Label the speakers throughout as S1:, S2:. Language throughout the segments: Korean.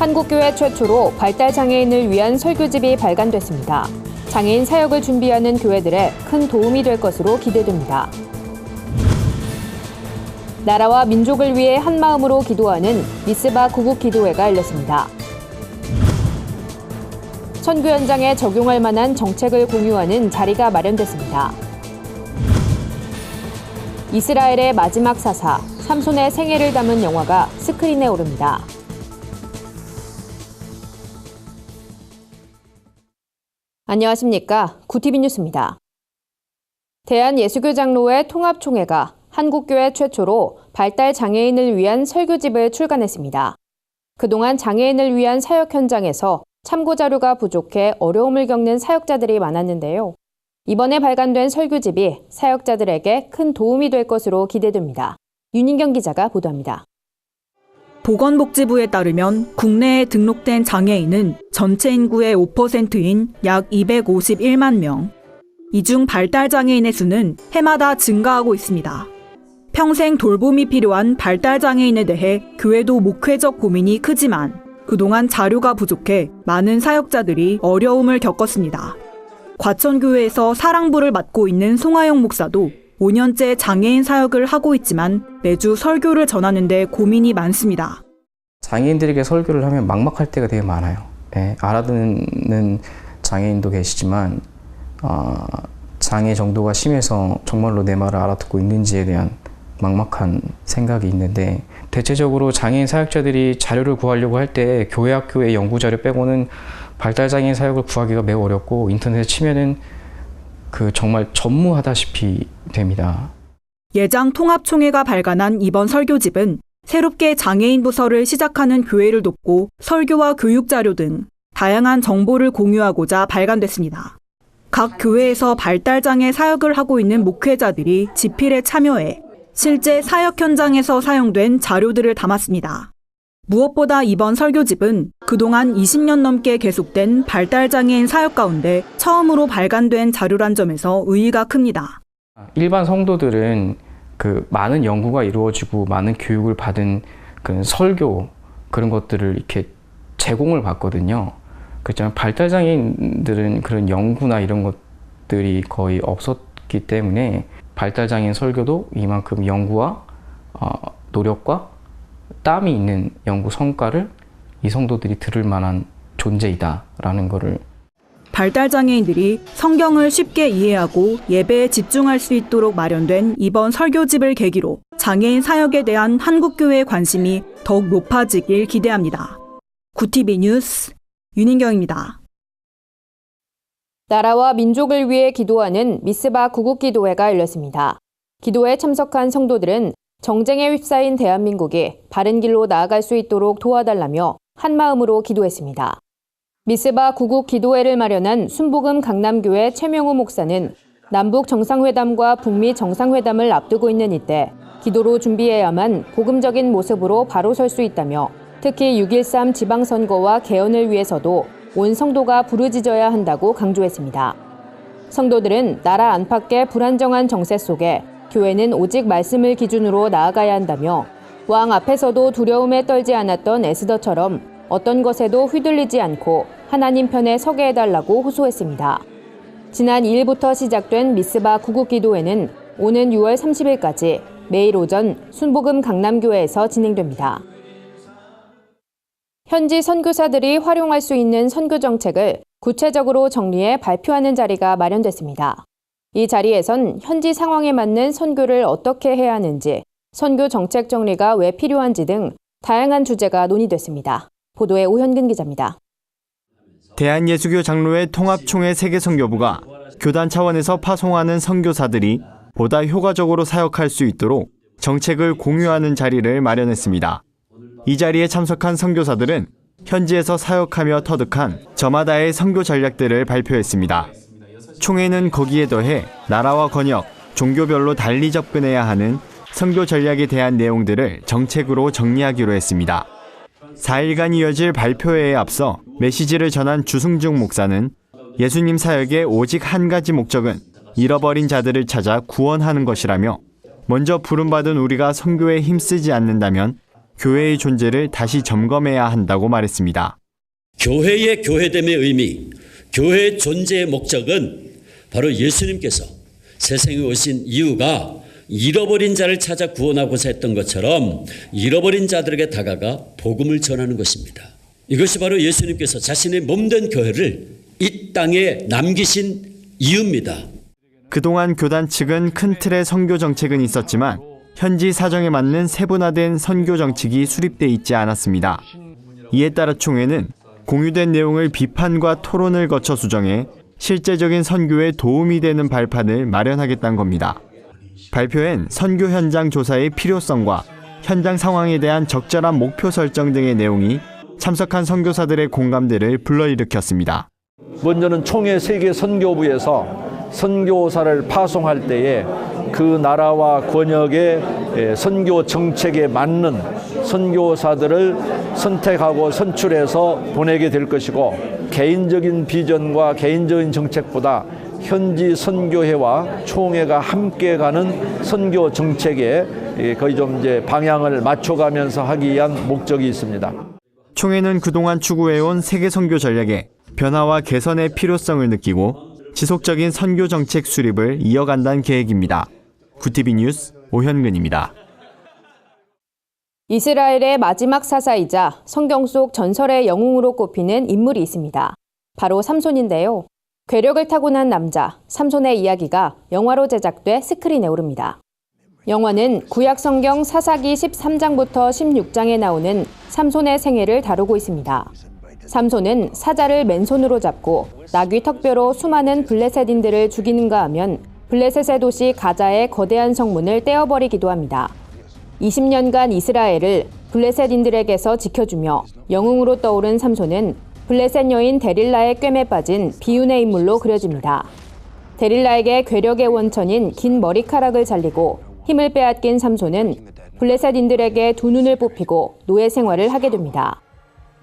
S1: 한국교회 최초로 발달장애인을 위한 설교집이 발간됐습니다. 장애인 사역을 준비하는 교회들에 큰 도움이 될 것으로 기대됩니다. 나라와 민족을 위해 한마음으로 기도하는 미스바 구국기도회가 열렸습니다. 선교 현장에 적용할 만한 정책을 공유하는 자리가 마련됐습니다. 이스라엘의 마지막 사사, 삼손의 생애를 담은 영화가 스크린에 오릅니다. 안녕하십니까. 구티비 뉴스입니다. 대한예수교장로회 통합총회가 한국교회 최초로 발달장애인을 위한 설교집을 출간했습니다. 그동안 장애인을 위한 사역 현장에서 참고 자료가 부족해 어려움을 겪는 사역자들이 많았는데요. 이번에 발간된 설교집이 사역자들에게 큰 도움이 될 것으로 기대됩니다. 윤인경 기자가 보도합니다.
S2: 보건복지부에 따르면 국내에 등록된 장애인은 전체 인구의 5%인 약 251만 명. 이 중 발달장애인의 수는 해마다 증가하고 있습니다. 평생 돌봄이 필요한 발달장애인에 대해 교회도 목회적 고민이 크지만 그동안 자료가 부족해 많은 사역자들이 어려움을 겪었습니다. 과천교회에서 사랑부를 맡고 있는 송하영 목사도 5년째 장애인 사역을 하고 있지만 매주 설교를 전하는 데 고민이 많습니다.
S3: 장애인들에게 설교를 하면 막막할 때가 되게 많아요. 네, 알아듣는 장애인도 계시지만 장애 정도가 심해서 정말로 내 말을 알아듣고 있는지에 대한 막막한 생각이 있는데, 대체적으로 장애인 사역자들이 자료를 구하려고 할 때 교회 학교의 연구자료 빼고는 발달장애인 사역을 구하기가 매우 어렵고 인터넷에 치면은 정말 전무하다시피 됩니다.
S2: 예장 통합총회가 발간한 이번 설교집은 새롭게 장애인 부서를 시작하는 교회를 돕고 설교와 교육 자료 등 다양한 정보를 공유하고자 발간됐습니다. 각 교회에서 발달장애 사역을 하고 있는 목회자들이 집필에 참여해 실제 사역 현장에서 사용된 자료들을 담았습니다. 무엇보다 이번 설교집은 그동안 20년 넘게 계속된 발달장애인 사역 가운데 처음으로 발간된 자료란 점에서 의의가 큽니다.
S3: 일반 성도들은 많은 연구가 이루어지고 많은 교육을 받은 그런 설교 그런 것들을 이렇게 제공을 받거든요. 그렇지만 발달장애인들은 그런 연구나 이런 것들이 거의 없었기 때문에 발달장애인 설교도 이만큼 연구와 노력과 땀이 있는 연구 성과를 이 성도들이 들을 만한 존재이다라는 것을.
S2: 발달장애인들이 성경을 쉽게 이해하고 예배에 집중할 수 있도록 마련된 이번 설교집을 계기로 장애인 사역에 대한 한국교회의 관심이 더욱 높아지길 기대합니다. 구티비 뉴스 윤인경입니다.
S1: 나라와 민족을 위해 기도하는 미스바 구국기도회가 열렸습니다. 기도회에 참석한 성도들은 정쟁에 휩싸인 대한민국이 바른 길로 나아갈 수 있도록 도와달라며 한마음으로 기도했습니다. 미스바 구국기도회를 마련한 순복음 강남교회 최명호 목사는 남북 정상회담과 북미 정상회담을 앞두고 있는 이때 기도로 준비해야만 복음적인 모습으로 바로 설 수 있다며 특히 6.13 지방선거와 개헌을 위해서도 온 성도가 부르짖어야 한다고 강조했습니다. 성도들은 나라 안팎의 불안정한 정세 속에 교회는 오직 말씀을 기준으로 나아가야 한다며 왕 앞에서도 두려움에 떨지 않았던 에스더처럼 어떤 것에도 휘둘리지 않고 하나님 편에 서게 해달라고 호소했습니다. 지난 2일부터 시작된 미스바 구국기도회는 오는 6월 30일까지 매일 오전 순복음 강남교회에서 진행됩니다. 현지 선교사들이 활용할 수 있는 선교 정책을 구체적으로 정리해 발표하는 자리가 마련됐습니다. 이 자리에선 현지 상황에 맞는 선교를 어떻게 해야 하는지, 선교 정책 정리가 왜 필요한지 등 다양한 주제가 논의됐습니다. 보도에 오현근 기자입니다.
S4: 대한예수교 장로회 통합총회 세계선교부가 교단 차원에서 파송하는 선교사들이 보다 효과적으로 사역할 수 있도록 정책을 공유하는 자리를 마련했습니다. 이 자리에 참석한 선교사들은 현지에서 사역하며 터득한 저마다의 선교 전략들을 발표했습니다. 총회는 거기에 더해 나라와 권역, 종교별로 달리 접근해야 하는 선교 전략에 대한 내용들을 정책으로 정리하기로 했습니다. 4일간 이어질 발표회에 앞서 메시지를 전한 주승중 목사는 예수님 사역의 오직 한 가지 목적은 잃어버린 자들을 찾아 구원하는 것이라며, 먼저 부름받은 우리가 선교에 힘쓰지 않는다면 교회의 존재를 다시 점검해야 한다고 말했습니다.
S5: 교회의 교회됨의 의미, 교회의 존재의 목적은 바로 예수님께서 세상에 오신 이유가 잃어버린 자를 찾아 구원하고자 했던 것처럼 잃어버린 자들에게 다가가 복음을 전하는 것입니다. 이것이 바로 예수님께서 자신의 몸된 교회를 이 땅에 남기신 이유입니다.
S4: 그동안 교단 측은 큰 틀의 선교 정책은 있었지만 현지 사정에 맞는 세분화된 선교 정책이 수립돼 있지 않았습니다. 이에 따라 총회는 공유된 내용을 비판과 토론을 거쳐 수정해 실제적인 선교에 도움이 되는 발판을 마련하겠다는 겁니다. 발표엔 선교 현장 조사의 필요성과 현장 상황에 대한 적절한 목표 설정 등의 내용이 참석한 선교사들의 공감대를 불러일으켰습니다.
S6: 먼저는 총회 세계 선교부에서 선교사를 파송할 때에 그 나라와 권역의 선교 정책에 맞는 선교사들을 선택하고 선출해서 보내게 될 것이고, 개인적인 비전과 개인적인 정책보다 현지 선교회와 총회가 함께 가는 선교 정책에 거의 좀 이제 방향을 맞춰가면서 하기 위한 목적이 있습니다.
S4: 총회는 그동안 추구해온 세계 선교 전략에 변화와 개선의 필요성을 느끼고 지속적인 선교 정책 수립을 이어간다는 계획입니다. 구티비 뉴스 오현근입니다.
S1: 이스라엘의 마지막 사사이자 성경 속 전설의 영웅으로 꼽히는 인물이 있습니다. 바로 삼손인데요. 괴력을 타고난 남자 삼손의 이야기가 영화로 제작돼 스크린에 오릅니다. 영화는 구약 성경 사사기 13장부터 16장에 나오는 삼손의 생애를 다루고 있습니다. 삼손은 사자를 맨손으로 잡고 나귀 턱뼈로 수많은 블레셋인들을 죽이는가 하면 블레셋의 도시 가자의 거대한 성문을 떼어버리기도 합니다. 20년간 이스라엘을 블레셋인들에게서 지켜주며 영웅으로 떠오른 삼손은 블레셋 여인 데릴라의 꿰매 빠진 비운의 인물로 그려집니다. 데릴라에게 괴력의 원천인 긴 머리카락을 잘리고 힘을 빼앗긴 삼손은 블레셋인들에게 두 눈을 뽑히고 노예 생활을 하게 됩니다.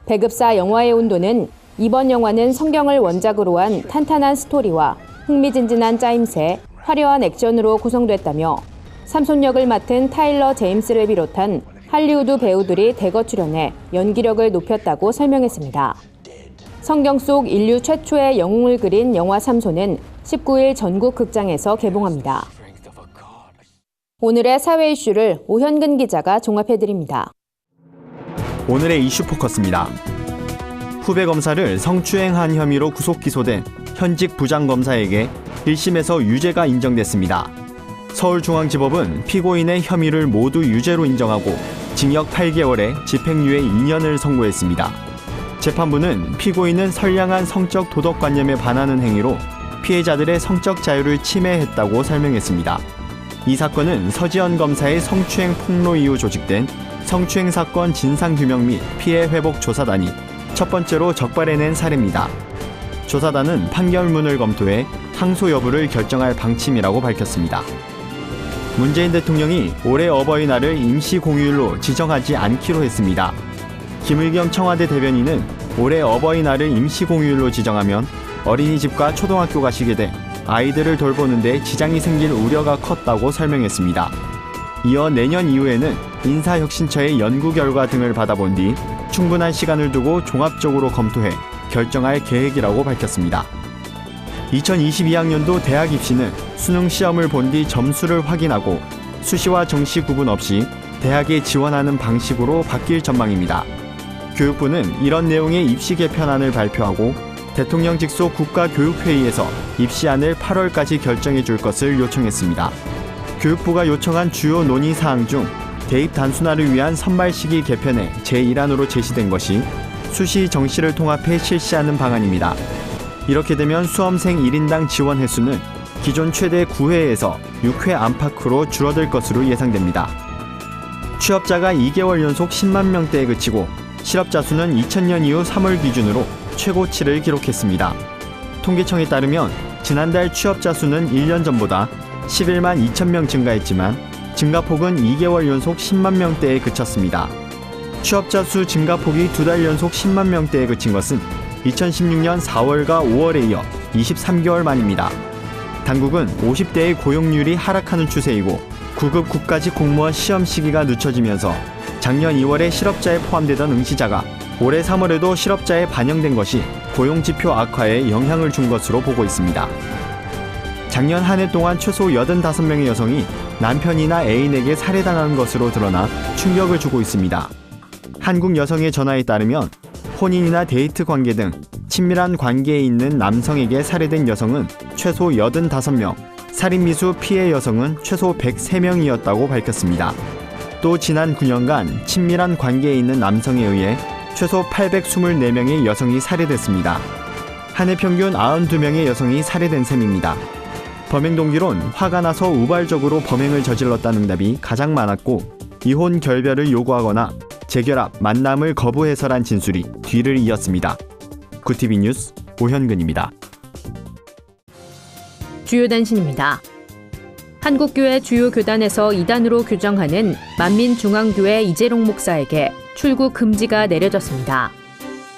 S1: 배급사 영화의 온도는 이번 영화는 성경을 원작으로 한 탄탄한 스토리와 흥미진진한 짜임새, 화려한 액션으로 구성됐다며 삼손 역을 맡은 타일러 제임스를 비롯한 할리우드 배우들이 대거 출연해 연기력을 높였다고 설명했습니다. 성경 속 인류 최초의 영웅을 그린 영화 삼손은 19일 전국 극장에서 개봉합니다. 오늘의 사회 이슈를 오현근 기자가 종합해드립니다.
S4: 오늘의 이슈 포커스입니다. 후배 검사를 성추행한 혐의로 구속 기소된 현직 부장검사에게 1심에서 유죄가 인정됐습니다. 서울중앙지법은 피고인의 혐의를 모두 유죄로 인정하고 징역 8개월에 집행유예 2년을 선고했습니다. 재판부는 피고인은 선량한 성적 도덕관념에 반하는 행위로 피해자들의 성적 자유를 침해했다고 설명했습니다. 이 사건은 서지현 검사의 성추행 폭로 이후 조직된 성추행 사건 진상규명 및 피해 회복 조사단이 첫 번째로 적발해낸 사례입니다. 조사단은 판결문을 검토해 항소 여부를 결정할 방침이라고 밝혔습니다. 문재인 대통령이 올해 어버이날을 임시 공휴일로 지정하지 않기로 했습니다. 김의겸 청와대 대변인은 올해 어버이날을 임시 공휴일로 지정하면 어린이집과 초등학교 가시게 돼 아이들을 돌보는데 지장이 생길 우려가 컸다고 설명했습니다. 이어 내년 이후에는 인사혁신처의 연구 결과 등을 받아본 뒤 충분한 시간을 두고 종합적으로 검토해 결정할 계획이라고 밝혔습니다. 2022학년도 대학 입시는 수능 시험을 본 뒤 점수를 확인하고 수시와 정시 구분 없이 대학에 지원하는 방식으로 바뀔 전망입니다. 교육부는 이런 내용의 입시 개편안을 발표하고 대통령 직속 국가교육회의에서 입시안을 8월까지 결정해 줄 것을 요청했습니다. 교육부가 요청한 주요 논의사항 중 대입 단순화를 위한 선발 시기 개편의 제1안으로 제시된 것이 수시 정시를 통합해 실시하는 방안입니다. 이렇게 되면 수험생 1인당 지원 횟수는 기존 최대 9회에서 6회 안팎으로 줄어들 것으로 예상됩니다. 취업자가 2개월 연속 10만 명대에 그치고 실업자 수는 2000년 이후 3월 기준으로 최고치를 기록했습니다. 통계청에 따르면 지난달 취업자 수는 1년 전보다 11만 2천 명 증가했지만 증가폭은 2개월 연속 10만 명대에 그쳤습니다. 취업자 수 증가폭이 2달 연속 10만 명대에 그친 것은 2016년 4월과 5월에 이어 23개월 만입니다. 당국은 50대의 고용률이 하락하는 추세이고 9급 국가직 공무원 시험 시기가 늦춰지면서 작년 2월에 실업자에 포함되던 응시자가 올해 3월에도 실업자에 반영된 것이 고용지표 악화에 영향을 준 것으로 보고 있습니다. 작년 한 해 동안 최소 85명의 여성이 남편이나 애인에게 살해당한 것으로 드러나 충격을 주고 있습니다. 한국 여성의 전화에 따르면 혼인이나 데이트 관계 등 친밀한 관계에 있는 남성에게 살해된 여성은 최소 85명, 살인미수 피해 여성은 최소 103명이었다고 밝혔습니다. 또 지난 9년간 친밀한 관계에 있는 남성에 의해 최소 824명의 여성이 살해됐습니다. 한 해 평균 92명의 여성이 살해된 셈입니다. 범행 동기론 화가 나서 우발적으로 범행을 저질렀다는 응답이 가장 많았고 이혼 결별을 요구하거나 재결합, 만남을 거부해서란 진술이 뒤를 이었습니다. 구티비 뉴스 오현근입니다.
S1: 주요 단신입니다. 한국교회 주요 교단에서 이단으로 규정하는 만민중앙교회 이재롱 목사에게 출국 금지가 내려졌습니다.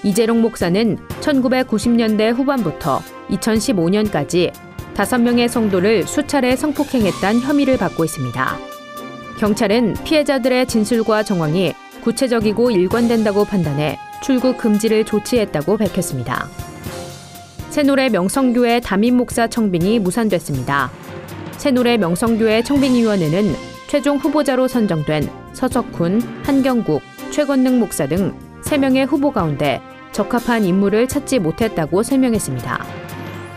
S1: 이재롱 목사는 1990년대 후반부터 2015년까지 5명의 성도를 수차례 성폭행했다는 혐의를 받고 있습니다. 경찰은 피해자들의 진술과 정황이 구체적이고 일관된다고 판단해 출국 금지를 조치했다고 밝혔습니다. 새노래 명성교회 담임 목사 청빙이 무산됐습니다. 새노래 명성교회 청빙위원회는 최종 후보자로 선정된 서석훈, 한경국, 최건능 목사 등 3명의 후보 가운데 적합한 인물을 찾지 못했다고 설명했습니다.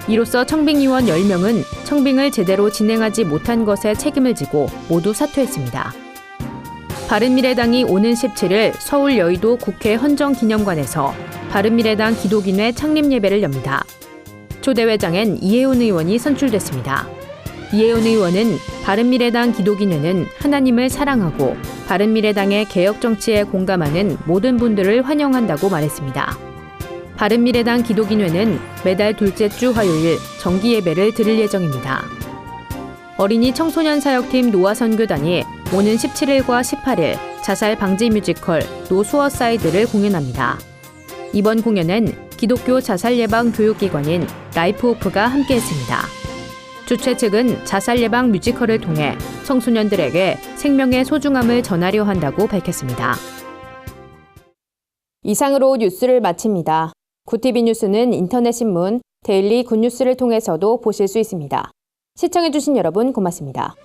S1: 이로써 청빙위원 10명은 청빙을 제대로 진행하지 못한 것에 책임을 지고 모두 사퇴했습니다. 바른미래당이 오는 17일 서울 여의도 국회 헌정기념관에서 바른미래당 기도기뇌 창립예배를 엽니다. 초대회장엔 이혜훈 의원이 선출됐습니다. 이혜훈 의원은 바른미래당 기도기뇌는 하나님을 사랑하고 바른미래당의 개혁 정치에 공감하는 모든 분들을 환영한다고 말했습니다. 바른미래당 기도기뇌는 매달 둘째 주 화요일 정기예배를 드릴 예정입니다. 어린이 청소년 사역팀 노아선교단이 오는 17일과 18일 자살 방지 뮤지컬 노 수어사이드를 공연합니다. 이번 공연은 기독교 자살 예방 교육기관인 라이프오프가 함께했습니다. 주최 측은 자살 예방 뮤지컬을 통해 청소년들에게 생명의 소중함을 전하려 한다고 밝혔습니다. 이상으로 뉴스를 마칩니다. 구티비 뉴스는 인터넷 신문 데일리 굿뉴스를 통해서도 보실 수 있습니다. 시청해주신 여러분 고맙습니다.